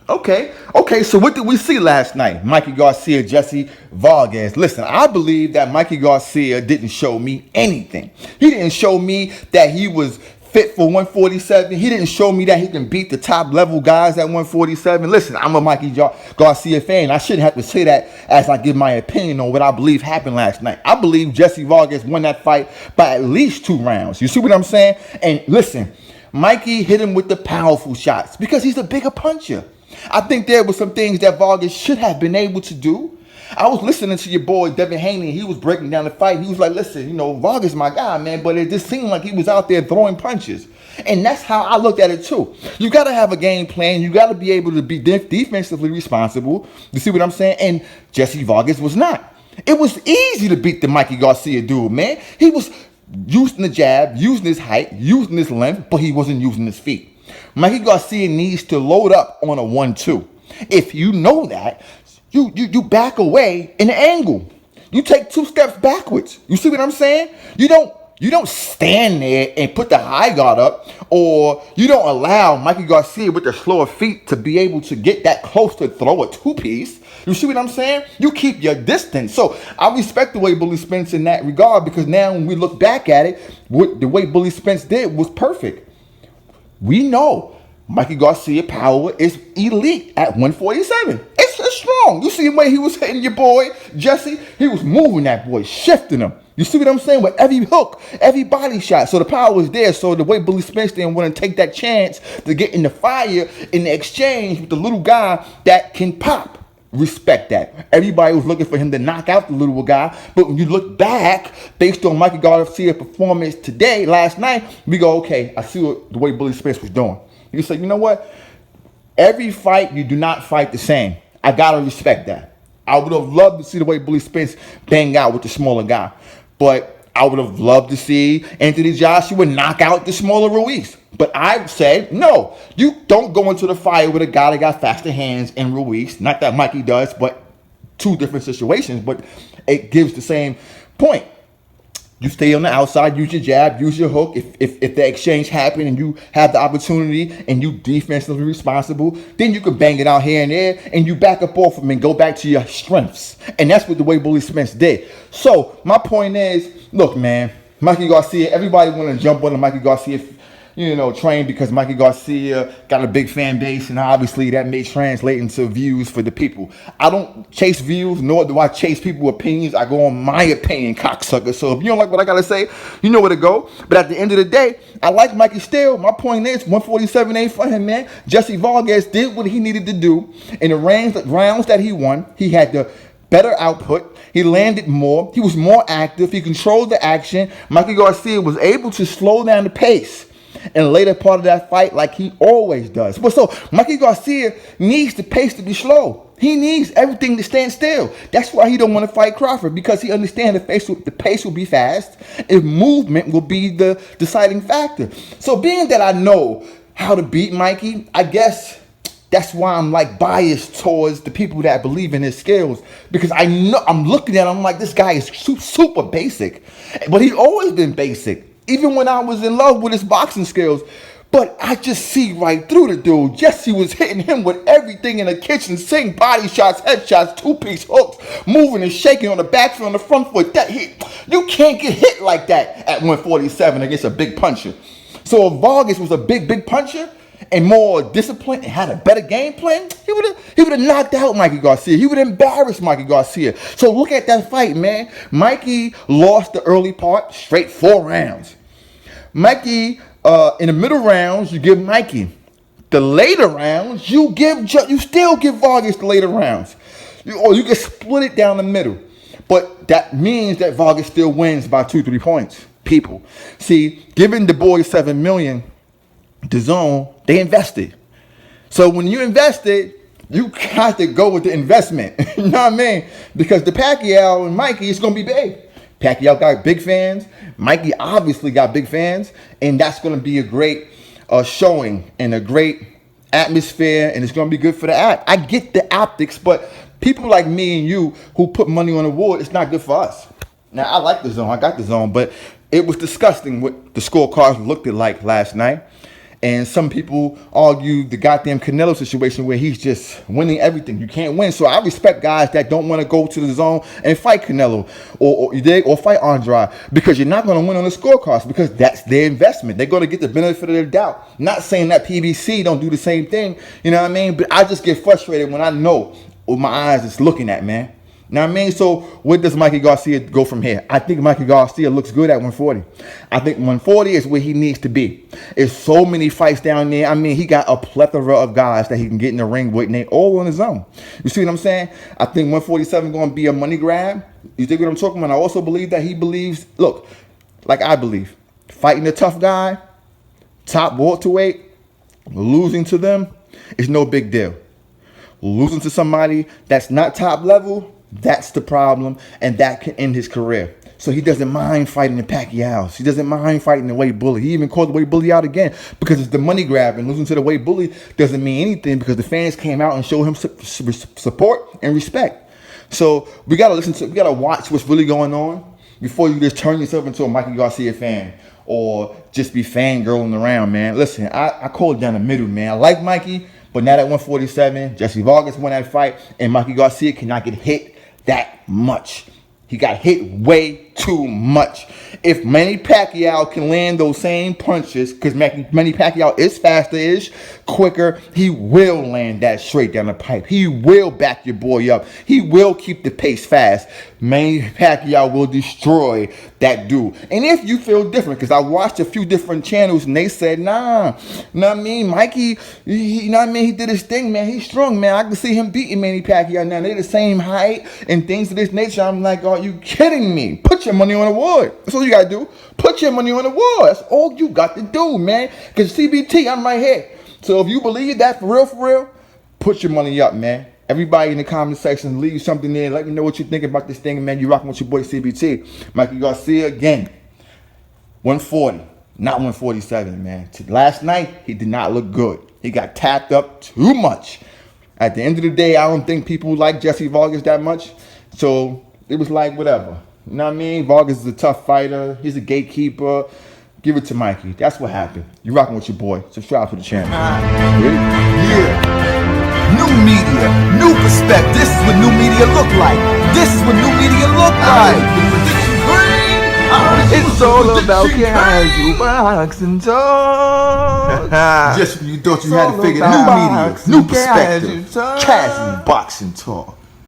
Okay, so what did we see last night? Mikey Garcia, Jesse Vargas. Listen, I believe that Mikey Garcia didn't show me anything. He didn't show me that he was fit for 147. He didn't show me that he can beat the top level guys at 147. Listen, I'm a Mikey Garcia fan. I shouldn't have to say that as I give my opinion on what I believe happened last night. I believe Jesse Vargas won that fight by at least 2 rounds. You see what I'm saying? And listen, Mikey hit him with the powerful shots because he's a bigger puncher. I think there were some things that Vargas should have been able to do. I was listening to your boy Devin Haney. He was breaking down the fight. He was like, listen, Vargas my guy, man, but it just seemed like he was out there throwing punches. And that's how I looked at it too. You got to have a game plan. You got to be able to be defensively responsible. You see what I'm saying? And Jesse Vargas was not. It was easy to beat the Mikey Garcia dude, man. He was using the jab, using his height, using his length, but he wasn't using his feet. Mikey Garcia needs to load up on a 1-2. If you know that, you back away in the angle. You take 2 steps backwards. You see what I'm saying? You don't stand there and put the high guard up, or you don't allow Mikey Garcia with the slower feet to be able to get that close to throw a 2-piece. You see what I'm saying? You keep your distance. So I respect the way Bully Spence in that regard, because now when we look back at it, the way Bully Spence did was perfect. We know Mikey Garcia power is elite at 147. It's strong. You see the way he was hitting your boy, Jesse? He was moving that boy, shifting him. You see what I'm saying? With every hook, every body shot. So the power was there. So the way Bully Spence didn't want to take that chance to get in the fire in the exchange with the little guy that can pop. Respect that. Everybody was looking for him to knock out the little guy. But when you look back, based on Mikey Garcia's performance today, last night, we go, okay, I see the way Bully Spence was doing. You say, you know what? Every fight, you do not fight the same. I got to respect that. I would have loved to see the way Bully Spence bang out with the smaller guy. But I would have loved to see Anthony Joshua knock out the smaller Ruiz. But I said, no, you don't go into the fire with a guy that got faster hands in Ruiz. Not that Mikey does, but 2 different situations. But it gives the same point. You stay on the outside, use your jab, use your hook. If the exchange happened and you have the opportunity and you defensively responsible, then you can bang it out here and there and you back up off them and go back to your strengths. And that's what the way Bully Spence did. So my point is, look, man, Mikey Garcia, everybody want to jump on the Mikey Garcia train because Mikey Garcia got a big fan base, and obviously that may translate into views for the people. I don't chase views, nor do I chase people's opinions. I go on my opinion, cocksucker. So if you don't like what I got to say, you know where to go. But at the end of the day, I like Mikey still. My point is 147 ain't for him, man. Jesse Vargas did what he needed to do in the rounds that he won. He had the better output. He landed more. He was more active. He controlled the action. Mikey Garcia was able to slow down the pace in the later part of that fight like he always does. But so Mikey Garcia needs the pace to be slow. He needs everything to stand still. That's why he don't want to fight Crawford, because he understands the pace will be fast. If movement will be the deciding factor. So being that I know how to beat Mikey, I guess that's why I'm like biased towards the people that believe in his skills, because I know I'm looking at him, I'm like, this guy is super basic, but he's always been basic. Even when I was in love with his boxing skills. But I just see right through the dude. Jesse was hitting him with everything in the kitchen sink. Body shots, headshots, 2-piece hooks. Moving and shaking on the back foot, on the front foot. You can't get hit like that at 147 against a big puncher. So if Vargas was a big puncher and more disciplined and had a better game plan, he would have knocked out Mikey Garcia. He would have embarrassed Mikey Garcia. So look at that fight, man. Mikey lost the early part, straight 4 rounds. Mikey, in the middle rounds, you give Mikey. The later rounds, you still give Vargas the later rounds. Or you can split it down the middle. But that means that Vargas still wins by 2-3 points. People. See, giving the boys $7 million, DAZN, they invested. So when you invested, you got to go with the investment. You know what I mean? Because the Pacquiao and Mikey is going to be big. Pacquiao got big fans. Mikey obviously got big fans. And that's going to be a great showing and a great atmosphere. And it's going to be good for the act. I get the optics, but people like me and you who put money on the award, it's not good for us. Now, I like DAZN. I got DAZN, but it was disgusting what the scorecards looked like last night. And some people argue the goddamn Canelo situation where he's just winning everything. You can't win. So I respect guys that don't want to go to the zone and fight Canelo or fight Andrade, because you're not going to win on the scorecards, because that's their investment. They're going to get the benefit of their doubt. Not saying that PBC don't do the same thing, you know what I mean? But I just get frustrated when I know what my eyes is looking at, man. You know what I mean? So where does Mikey Garcia go from here? I think Mikey Garcia looks good at 140. I think 140 is where he needs to be. There's so many fights down there. I mean, he got a plethora of guys that he can get in the ring with, and they all on his own. You see what I'm saying? I think 147 going to be a money grab. You think what I'm talking about? I also believe that he believes, look, like I believe, fighting a tough guy, top welterweight, losing to them is no big deal. Losing to somebody that's not top level, that's the problem, and that can end his career. So he doesn't mind fighting the Pacquiaos. He doesn't mind fighting the weight bully. He even called the weight bully out again because it's the money grab, and losing to the weight bully doesn't mean anything because the fans came out and showed him support and respect. So we gotta watch what's really going on before you just turn yourself into a Mikey Garcia fan or just be fangirling around, man. Listen, I call it down the middle, man. I like Mikey, but now at 147, Jesse Vargas won that fight, and Mikey Garcia cannot get hit that much. He got hit way too much. If Manny Pacquiao can land those same punches, because Manny Pacquiao is faster-ish, quicker, he will land that straight down the pipe. He will back your boy up. He will keep the pace fast. Manny Pacquiao will destroy that dude. And if you feel different, because I watched a few different channels and they said, nah, you know what I mean? Mikey, you know what I mean? He did his thing, man. He's strong, man. I can see him beating Manny Pacquiao now. They're the same height and things of this nature. I'm like, are you kidding me? Put your money on the wood. That's all you got to do. Put your money on the wood. That's all you got to do, man. Because CBT, I'm right here. So if you believe that for real, put your money up, man. Everybody in the comment section, leave something there. Let me know what you think about this thing, man. You rocking with your boy CBT. Mikey Garcia, again, 140, not 147, man. Last night, he did not look good. He got tapped up too much. At the end of the day, I don't think people like Jesse Vargas that much. So it was like, whatever. You know what I mean? Vargas is a tough fighter. He's a gatekeeper. Give it to Mikey. That's what happened. You rocking with your boy. Subscribe to the channel. Yeah. New media, new perspective. This is what new media look like. This is what new media look like. It's all about casual boxing talk. Just when you thought you had to figure it out, new media, new perspective, casual boxing talk.